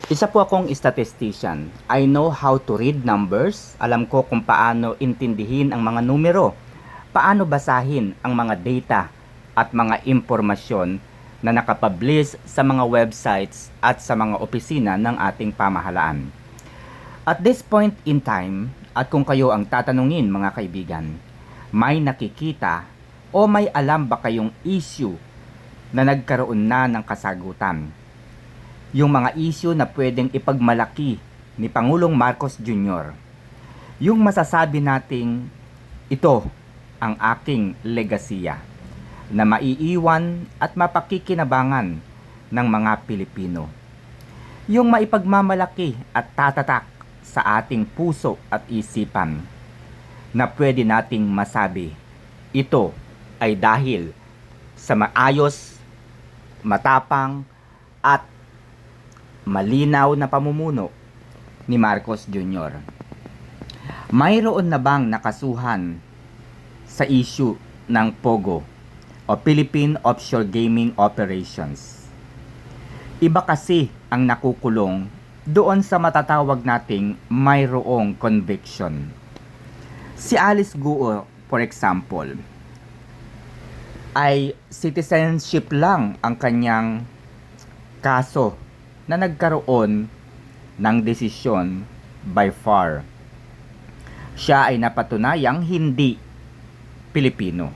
Isa po akong statistician. I know how to read numbers. Alam ko kung paano intindihin ang mga numero, paano basahin ang mga data at mga impormasyon na nakapublish sa mga websites at sa mga opisina ng ating pamahalaan. At this point in time, at kung kayo ang tatanungin mga kaibigan, may nakikita o may alam ba kayong issue na nagkaroon na ng kasagutan? Yung mga issue na pwedeng ipagmalaki ni Pangulong Marcos Jr. Yung masasabi nating ito ang aking legasiya na maiiwan at mapakikinabangan ng mga Pilipino. Yung maipagmamalaki at tatatak sa ating puso at isipan na pwede nating masabi ito ay dahil sa maayos, matapang at malinaw na pamumuno ni Marcos Jr. Mayroon na bang nakasuhan sa issue ng POGO o Philippine Offshore Gaming Operations? Iba kasi ang nakukulong doon sa matatawag nating mayroong conviction. Si Alice Guo, for example, ay citizenship lang ang kanyang kaso na nagkaroon ng desisyon by far. Siya ay napatunayang hindi Pilipino.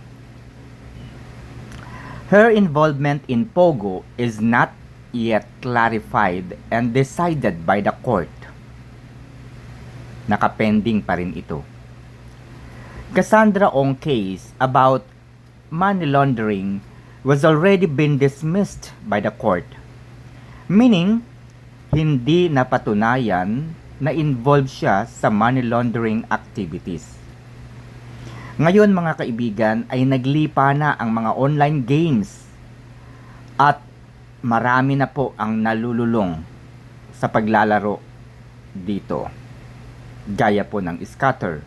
Her involvement in POGO is not yet clarified and decided by the court. Nakapending pa rin ito. Cassandra Ong case about money laundering was already been dismissed by the court. Meaning, hindi napatunayan na involved siya sa money laundering activities. Ngayon mga kaibigan ay naglipa na ang mga online games at marami na po ang nalululong sa paglalaro dito. Gaya po ng scatter.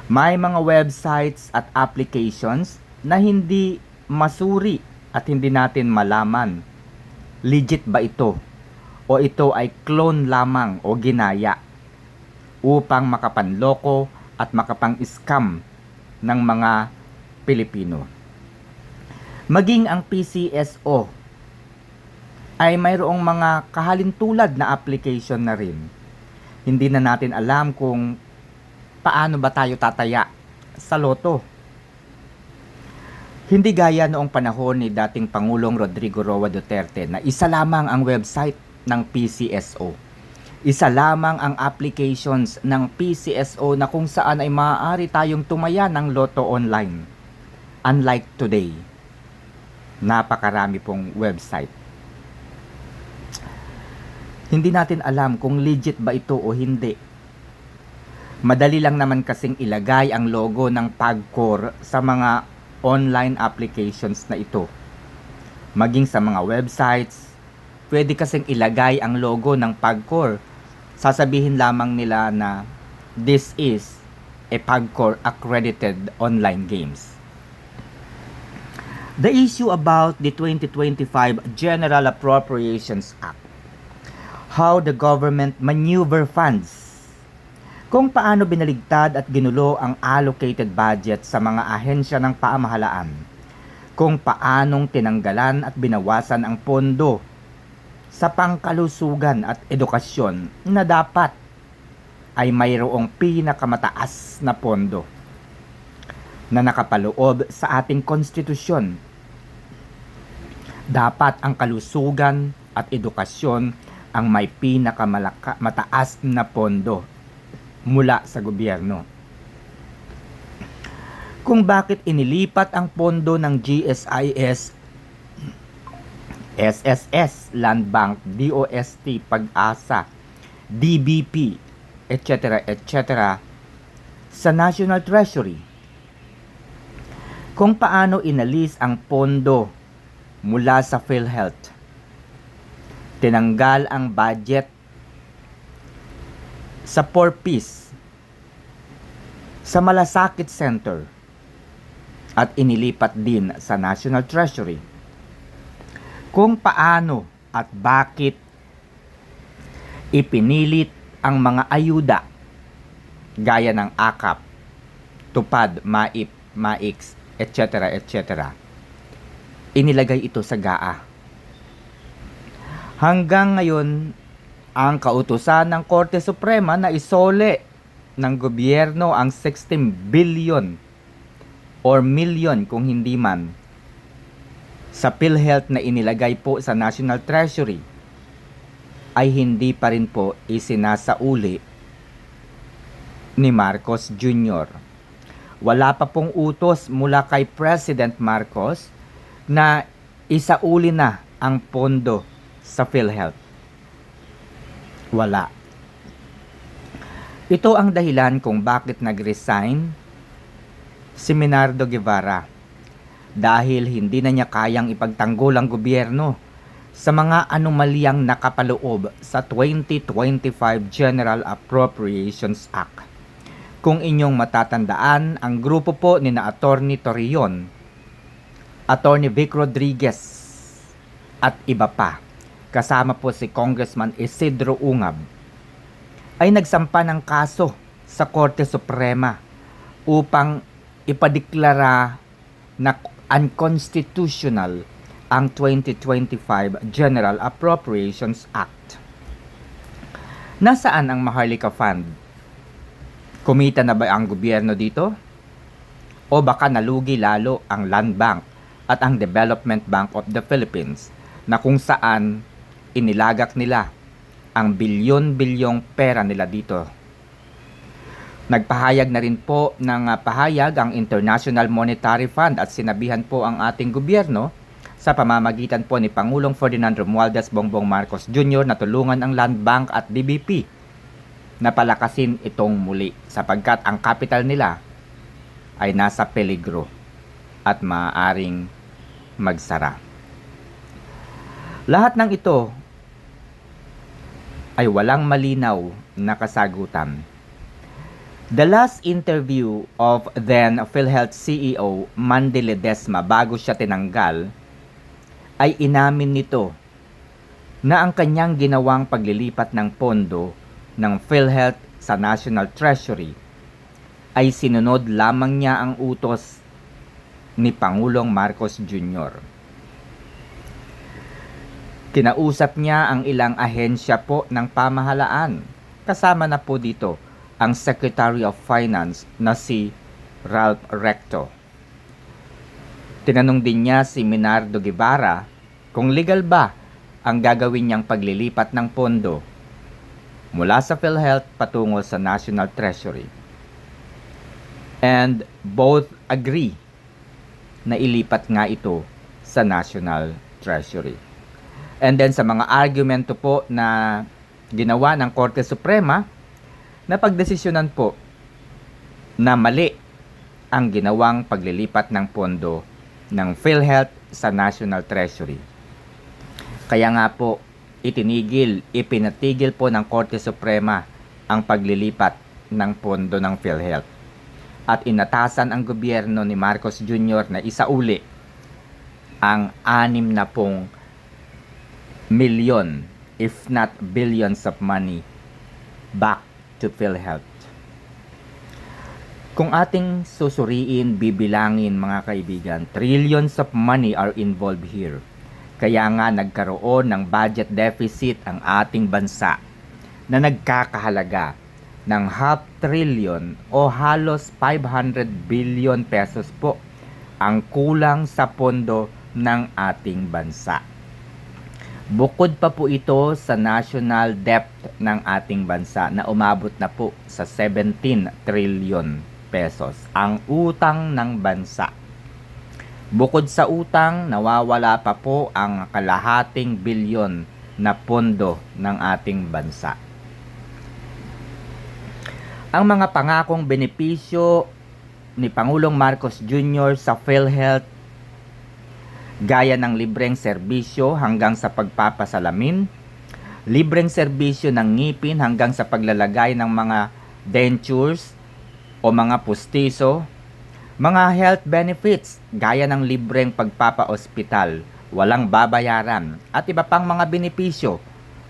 May mga websites at applications na hindi masuri at hindi natin malaman legit ba ito o ito ay clone lamang o ginaya upang makapanloko at makapang-scam ng mga Pilipino. Maging ang PCSO ay mayroong mga kahalintulad na application na rin. Hindi na natin alam kung paano ba tayo tataya sa loto. Hindi gaya noong panahon ni dating Pangulong Rodrigo Roa Duterte na isa lamang ang website ng PCSO. Isa lamang ang applications ng PCSO na kung saan ay maaari tayong tumaya ng loto online. Unlike today, napakarami pong website. Hindi natin alam kung legit ba ito o hindi. Madali lang naman kasing ilagay ang logo ng PAGCOR sa mga online applications na ito. Maging sa mga websites, pwede kasing ilagay ang logo ng PAGCOR. Sasabihin lamang nila na this is a PAGCOR accredited online games. The issue about the 2025 General Appropriations Act. How the government maneuver funds. Kung paano binaligtad at ginulo ang allocated budget sa mga ahensya ng pamahalaan. Kung paanong tinanggalan at binawasan ang pondo sa pangkalusugan at edukasyon na dapat ay mayroong pinakamataas na pondo na nakapaloob sa ating konstitusyon. Dapat ang kalusugan at edukasyon ang may pinakamataas na pondo mula sa gobyerno. Kung bakit inilipat ang pondo ng GSIS, SSS, Land Bank, DOST, Pag-asa, DBP, etc. sa National Treasury. Kung paano inalis ang pondo mula sa PhilHealth. Tinanggal ang budget sa 4Ps sa Malasakit Center at inilipat din sa National Treasury. Kung paano at bakit Ipinilit ang mga ayuda gaya ng AKAP, TUPAD, MAIP, MAIX, etc. etc. Inilagay ito sa GAA. Hanggang ngayon, ang kautusan ng Korte Suprema na isole ng gobyerno ang 16 billion or million kung hindi man sa PhilHealth na inilagay po sa National Treasury ay hindi pa rin po isinasauli ni Marcos Jr. Wala pa pong utos mula kay President Marcos na isauli na ang pondo sa PhilHealth. Wala. Ito ang dahilan kung bakit nag-resign si Menardo Guevara, dahil hindi na niya kayang ipagtanggol ang gobyerno sa mga anomalyang nakapaloob sa 2025 General Appropriations Act. Kung inyong matatandaan, ang grupo po ni na Attorney Torreon, Attorney Vic Rodriguez at iba pa, kasama po si Congressman Isidro Ungab, ay nagsampa ng kaso sa Korte Suprema upang ipadeklara na unconstitutional ang 2025 General Appropriations Act. Nasaan ang Maharlika Fund? Kumita na ba ang gobyerno dito? O baka nalugi lalo ang Land Bank at ang Development Bank of the Philippines, na kung saan inilagak nila ang bilyon-bilyong pera nila dito. Nagpahayag na rin po ng pahayag ang International Monetary Fund at sinabihan po ang ating gobyerno sa pamamagitan po ni Pangulong Ferdinand Romualdez Bongbong Marcos Jr. na tulungan ang Land Bank at DBP na palakasin itong muli sapagkat ang capital nila ay nasa peligro at maaaring magsara. Lahat ng ito ay walang malinaw na kasagutan. The last interview of then PhilHealth CEO Mandy Ledesma bago siya tinanggal ay inamin nito na ang kanyang ginawang paglilipat ng pondo ng PhilHealth sa National Treasury ay sinunod lamang niya ang utos ni Pangulong Marcos Jr. Kinausap niya ang ilang ahensya po ng pamahalaan. Kasama na po dito ang Secretary of Finance na si Ralph Recto. Tinanong din niya si Menardo Guevara kung legal ba ang gagawin niyang paglilipat ng pondo mula sa PhilHealth patungo sa National Treasury. And both agree na ilipat nga ito sa National Treasury. And then sa mga argumento po na ginawa ng Korte Suprema, na pagdesisyonan po na mali ang ginawang paglilipat ng pondo ng PhilHealth sa National Treasury. Kaya nga po, ipinatigil po ng Korte Suprema ang paglilipat ng pondo ng PhilHealth. At inatasan ang gobyerno ni Marcos Jr. na isauli ang 60 milyon, if not billions of money, back to PhilHealth. Kung ating susuriin, bibilangin mga kaibigan, trillions of money are involved here. Kaya nga nagkaroon ng budget deficit ang ating bansa na nagkakahalaga ng 500 trillion o halos 500 billion pesos po ang kulang sa pondo ng ating bansa. Bukod pa po ito sa national debt ng ating bansa na umabot na po sa 17 trillion pesos ang utang ng bansa. Bukod sa utang, nawawala pa po ang kalahating bilyon na pondo ng ating bansa. Ang mga pangakong benepisyo ni Pangulong Marcos Jr. sa PhilHealth gaya ng libreng serbisyo hanggang sa pagpapasalamin, libreng serbisyo ng ngipin hanggang sa paglalagay ng mga dentures o mga pustiso, mga health benefits gaya ng libreng pagpapa-ospital, walang babayaran, at iba pang mga benepisyo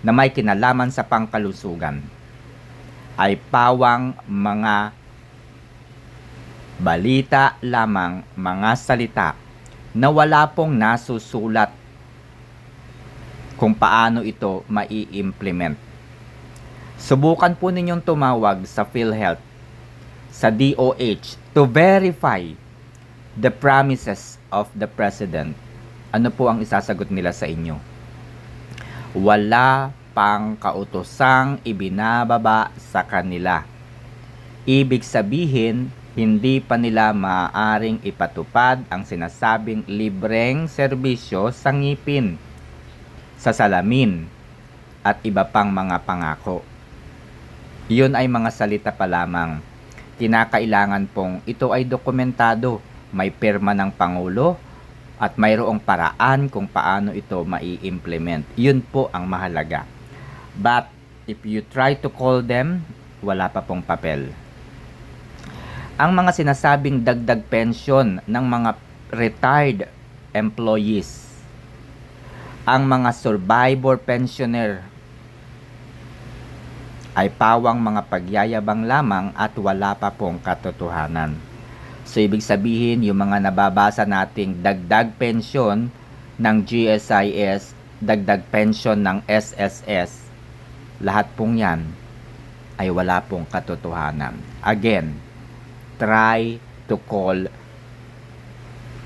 na may kinalaman sa pangkalusugan ay pawang mga balita lamang, mga salita na wala pong nasusulat kung paano ito mai-implement. Subukan po ninyong tumawag sa PhilHealth, sa DOH to verify the promises of the President. Ano po ang isasagot nila sa inyo? Wala pang kautosang ibinababa sa kanila. Ibig sabihin, hindi pa nila maaaring ipatupad ang sinasabing libreng serbisyo sa ngipin, sa salamin, at iba pang mga pangako. Iyon ay mga salita pa lamang. Kinakailangan pong ito ay dokumentado, may pirma ng Pangulo, at mayroong paraan kung paano ito mai-implement. Yun po ang mahalaga. But if you try to call them, wala pa pong papel. Ang mga sinasabing dagdag pensyon ng mga retired employees, ang mga survivor pensioner, ay pawang mga pagyayabang lamang at wala pa pong katotohanan. So, ibig sabihin, yung mga nababasa nating dagdag pensyon ng GSIS, dagdag pensyon ng SSS, lahat pong yan ay wala pong katotohanan. Again, try to call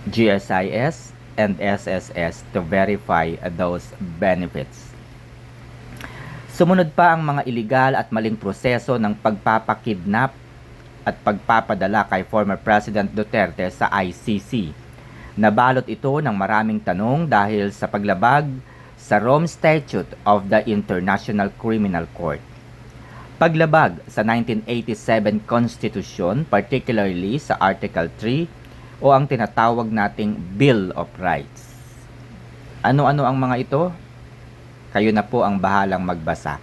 GSIS and SSS to verify those benefits. Sumunod pa ang mga iligal at maling proseso ng pagpapakidnap at pagpapadala kay former President Duterte sa ICC. Nabalot ito ng maraming tanong dahil sa paglabag sa Rome Statute of the International Criminal Court. Paglabag sa 1987 Constitution, particularly sa Article 3 o ang tinatawag nating Bill of Rights. Ano-ano ang mga ito? Kayo na po ang bahalang magbasa.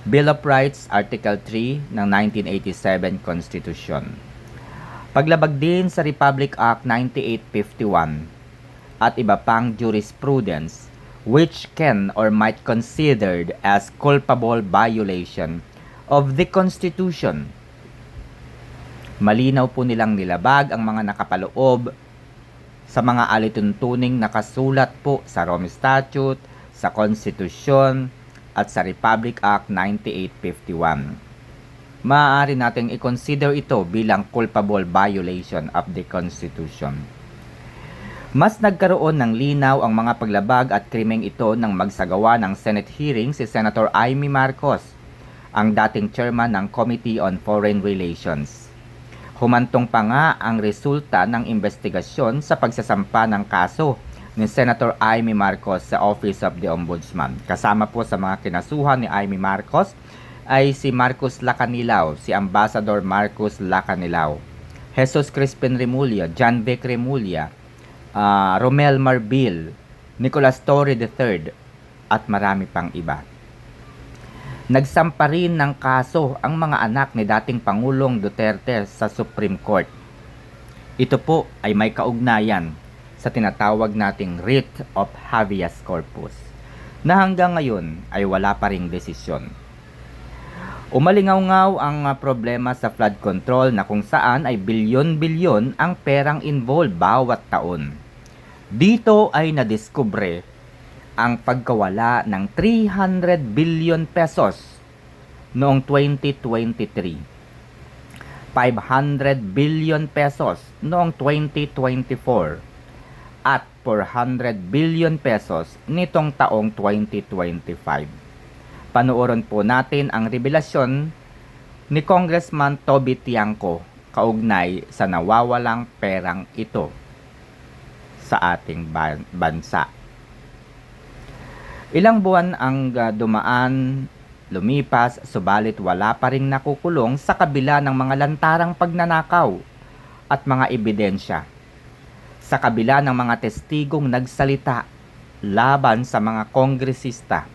Bill of Rights, Article 3 ng 1987 Constitution. Paglabag din sa Republic Act 9851 at iba pang jurisprudence which can or might considered as culpable violation of the Constitution. Malinaw po nilang nilabag ang mga nakapaloob sa mga alituntuning nakasulat po sa Rome Statute, sa Constitution, at sa Republic Act 9851. Maaari nating i-consider ito bilang culpable violation of the Constitution. Mas nagkaroon ng linaw ang mga paglabag at krimeng ito nang magsagawa ng Senate hearing si Senator Amy Marcos, ang dating chairman ng Committee on Foreign Relations. Humantong pa nga ang resulta ng investigasyon sa pagsasampa ng kaso ni Senator Amy Marcos sa Office of the Ombudsman. Kasama po sa mga kinasuhan ni Amy Marcos ay si Marcos Lacanilao, si Ambassador Marcos Lacanilao, Jesus Crispin Remulla, John Vic Remulla, Romel Marbil, Nicolas Torre III, at marami pang iba. Nagsampa rin ng kaso ang mga anak ni dating Pangulong Duterte sa Supreme Court. Ito po ay may kaugnayan sa tinatawag nating writ of habeas corpus na hanggang ngayon ay wala pa ring desisyon. Umalingaw-ngaw ang problema sa flood control na kung saan ay bilyon-bilyon ang perang involved bawat taon. Dito ay nadiskubre ang pagkawala ng 300 billion pesos noong 2023, 500 billion pesos noong 2024, at 400 billion pesos nitong taong 2025. Panoorin po natin ang revelasyon ni Congressman Toby Tiangco kaugnay sa nawawalang perang ito sa ating bansa. Ilang buwan ang dumaan, lumipas, subalit wala pa ring nakukulong sa kabila ng mga lantarang pagnanakaw at mga ebidensya. Sa kabila ng mga testigong nagsalita laban sa mga kongresista,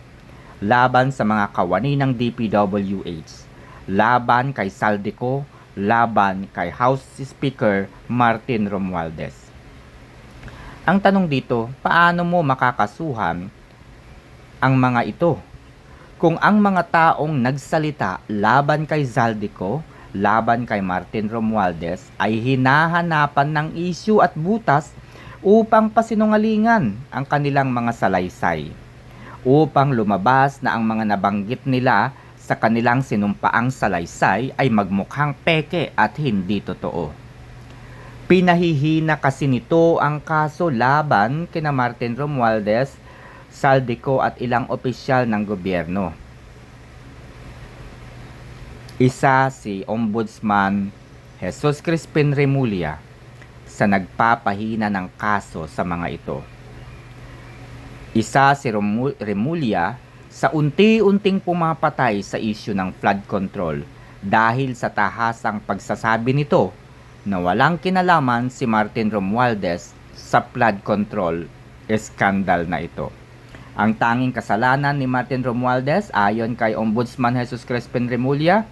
laban sa mga kawani ng DPWH, laban kay Saldico, laban kay House Speaker Martin Romualdez. Ang tanong dito, paano mo makakasuhan ang mga ito Kung ang mga taong nagsalita laban kay Zaldico, laban kay Martin Romualdez ay hinahanapan ng issue at butas upang pasinungalingan ang kanilang mga salaysay, upang lumabas na ang mga nabanggit nila sa kanilang sinumpaang salaysay ay magmukhang peke at hindi totoo. Pinahihina kasi nito ang kaso laban kina Martin Romualdez, Zaldico at ilang opisyal ng gobyerno. Isa si Ombudsman Jesus Crispin Remulla sa nagpapahina ng kaso sa mga ito. Isa si Remulla sa unti-unting pumapatay sa issue ng flood control dahil sa tahasang pagsasabi nito na walang kinalaman si Martin Romualdez sa flood control scandal na ito. Ang tanging kasalanan ni Martin Romualdez ayon kay Ombudsman Jesus Crispin Remulla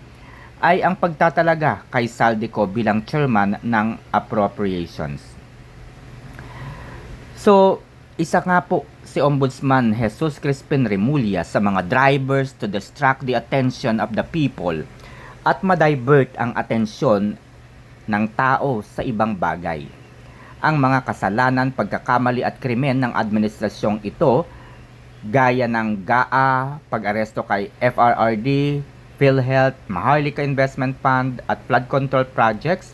ay ang pagtatalaga kay Zaldico bilang chairman ng appropriations. So, isa nga po si Ombudsman Jesus Crispin Remulla sa mga drivers to distract the attention of the people at ma-divert ang atensyon ng tao sa ibang bagay. Ang mga kasalanan, pagkakamali at krimen ng administrasyong ito, gaya ng GAA, pag-aresto kay FRRD, PhilHealth, Maharlika Investment Fund at flood control projects,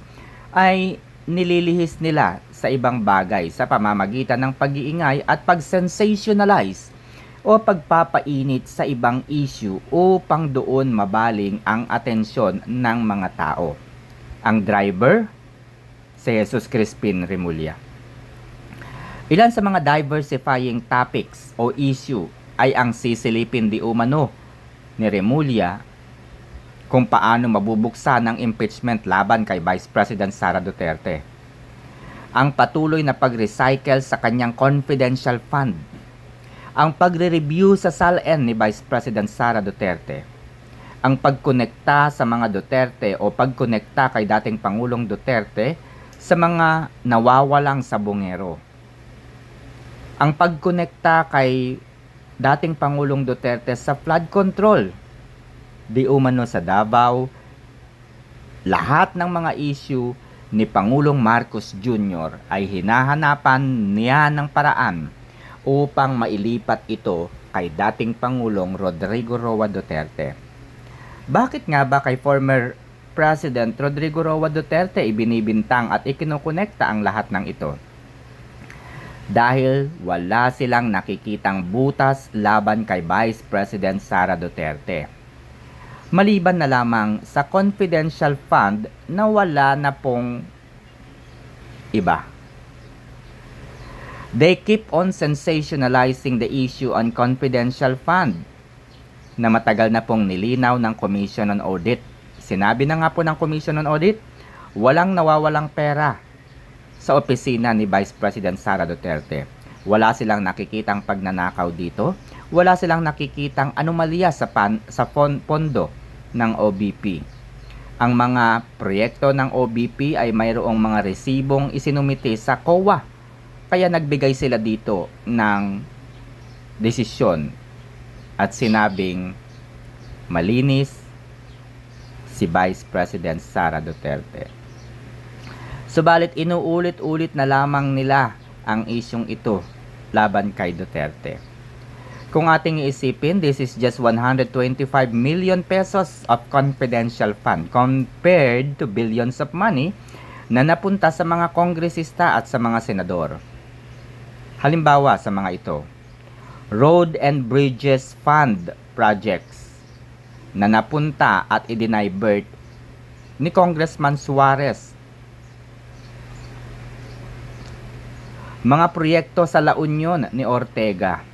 ay nililihis nila sa ibang bagay sa pamamagitan ng pag-iingay at pag-sensationalize o pagpapainit sa ibang issue upang doon mabaling ang atensyon ng mga tao. Ang driver, si Jesus Crispin Remulla. Ilan sa mga diversifying topics o issue ay ang sisilipin di umano ni Remulla kung paano mabubuksan ang impeachment laban kay Vice President Sara Duterte. Ang patuloy na pag-recycle sa kanyang confidential fund. Ang pagre-review sa SALN ni Vice President Sara Duterte. Ang pagkonekta sa mga Duterte o pagkonekta kay dating Pangulong Duterte sa mga nawawalang sabongero. Ang pagkonekta kay dating Pangulong Duterte sa flood control, di umano sa Davao. Lahat ng mga issue ni Pangulong Marcos Jr. ay hinahanapan niya ng paraan upang mailipat ito kay dating Pangulong Rodrigo Roa Duterte. Bakit nga ba kay former President Rodrigo Roa Duterte ibinibintang at ikinukonekta ang lahat ng ito? Dahil wala silang nakikitang butas laban kay Vice President Sara Duterte. Maliban na lamang sa confidential fund na wala na pong iba. They keep on sensationalizing the issue on confidential fund na matagal na pong nilinaw ng Commission on Audit. Sinabi na nga po ng Commission on Audit, walang nawawalang pera sa opisina ni Vice President Sara Duterte. Wala silang nakikitang pagnanakaw dito, wala silang nakikitang anomalya sa pondo ng OBP. Ang mga proyekto ng OBP ay mayroong mga resibong isinumite sa COA, kaya nagbigay sila dito ng desisyon at sinabing malinis si Vice President Sara Duterte. Subalit inuulit-ulit na lamang nila ang isyong ito laban kay Duterte. Kung ating iisipin, this is just 125 million pesos of confidential fund compared to billions of money na napunta sa mga kongresista at sa mga senador. Halimbawa sa mga ito, Road and Bridges Fund projects na napunta at idinivert ni Congressman Suarez. Mga proyekto sa La Union ni Ortega.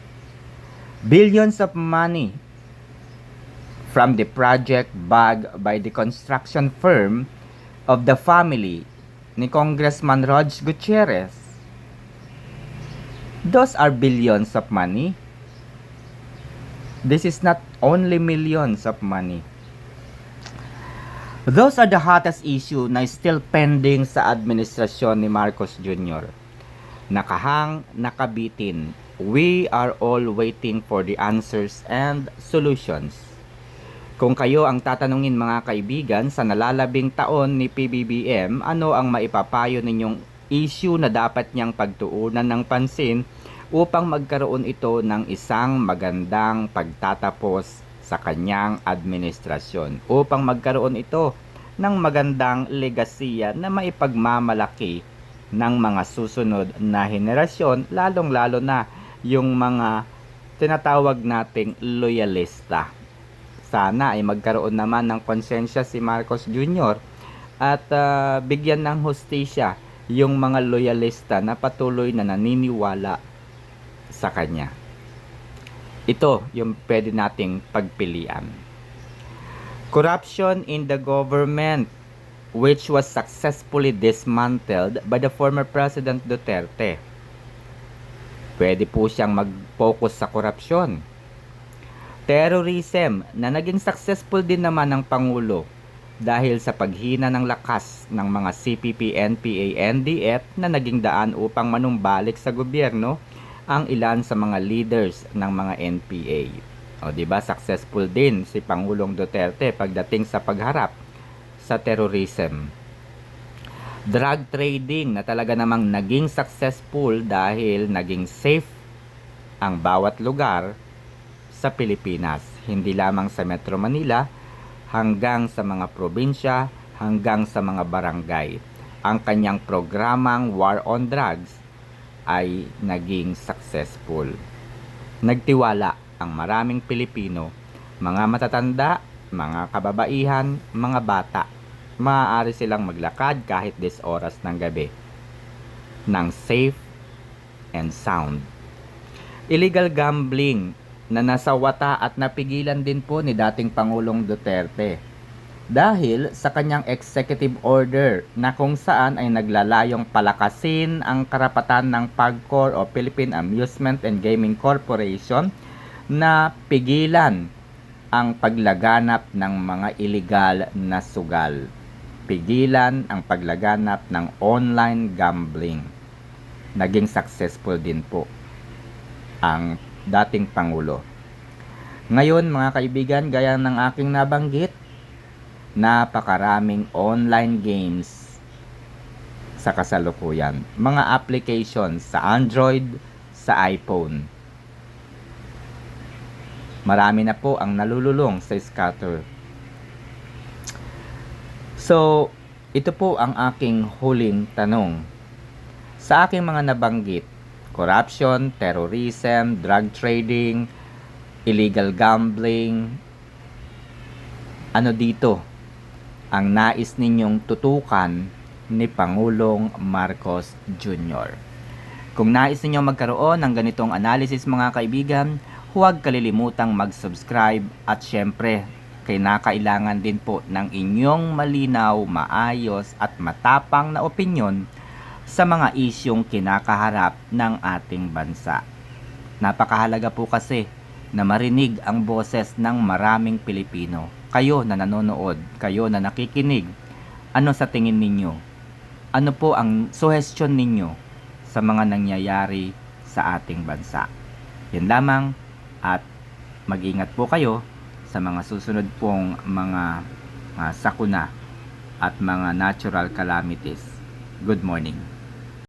Billions of money from the project bagged by the construction firm of the family ni Congressman Rog Gutierrez. Those are billions of money. This is not only millions of money. Those are the hottest issue na still pending sa administrasyon ni Marcos Jr. Nakahang, nakabitin We are all waiting for the answers and solutions. Kung kayo ang tatanungin mga kaibigan sa nalalabing taon ni PBBM, ano ang maipapayo ninyong issue na dapat niyang pagtuunan ng pansin upang magkaroon ito ng isang magandang pagtatapos sa kanyang administrasyon, upang magkaroon ito ng magandang legasiya na maipagmamalaki ng mga susunod na henerasyon, lalong-lalo na yung mga tinatawag nating loyalista. Sana ay magkaroon naman ng konsensya si Marcos Jr. at bigyan ng hustisya yung mga loyalista na patuloy na naniniwala sa kanya. Ito yung pwede nating pagpilian. Corruption in the government, which was successfully dismantled by the former President Duterte. Pwede po siyang mag-focus sa korupsyon. Terrorism na naging successful din naman ng Pangulo dahil sa paghina ng lakas ng mga CPP, NPA, NDF na naging daan upang manumbalik sa gobyerno ang ilan sa mga leaders ng mga NPA. O di ba, successful din si Pangulong Duterte pagdating sa pagharap sa terrorism. Drug trading na talaga namang naging successful dahil naging safe ang bawat lugar sa Pilipinas, hindi lamang sa Metro Manila, hanggang sa mga probinsya, hanggang sa mga barangay. Ang kanyang programang War on Drugs ay naging successful. Nagtiwala ang maraming Pilipino, mga matatanda, mga kababaihan, mga bata. Maaari silang maglakad kahit 10 oras ng gabi ng safe and sound. Illegal gambling na nasawata at napigilan din po ni dating Pangulong Duterte dahil sa kanyang executive order na kung saan ay naglalayong palakasin ang karapatan ng PAGCOR o Philippine Amusement and Gaming Corporation na pigilan ang paglaganap ng mga illegal na sugal. Pigilan ang paglaganap ng online gambling. Naging successful din po ang dating Pangulo. Ngayon mga kaibigan, gaya ng aking nabanggit, napakaraming online games sa kasalukuyan. Mga applications sa Android, sa iPhone. Marami na po ang nalululong sa scatter. So, ito po ang aking huling tanong. Sa aking mga nabanggit, corruption, terrorism, drug trading, illegal gambling, ano dito ang nais ninyong tutukan ni Pangulong Marcos Jr.? Kung nais ninyong magkaroon ng ganitong analysis mga kaibigan, huwag kalilimutang mag-subscribe at syempre, kinakailangan din po ng inyong malinaw, maayos at matapang na opinyon sa mga isyong kinakaharap ng ating bansa. Napakahalaga po kasi na marinig ang boses ng maraming Pilipino. Kayo na nanonood, kayo na nakikinig, ano sa tingin ninyo? Ano po ang suggestion ninyo sa mga nangyayari sa ating bansa? Yan lamang at mag-ingat po kayo sa mga susunod pong mga sakuna at mga natural calamities. Good morning.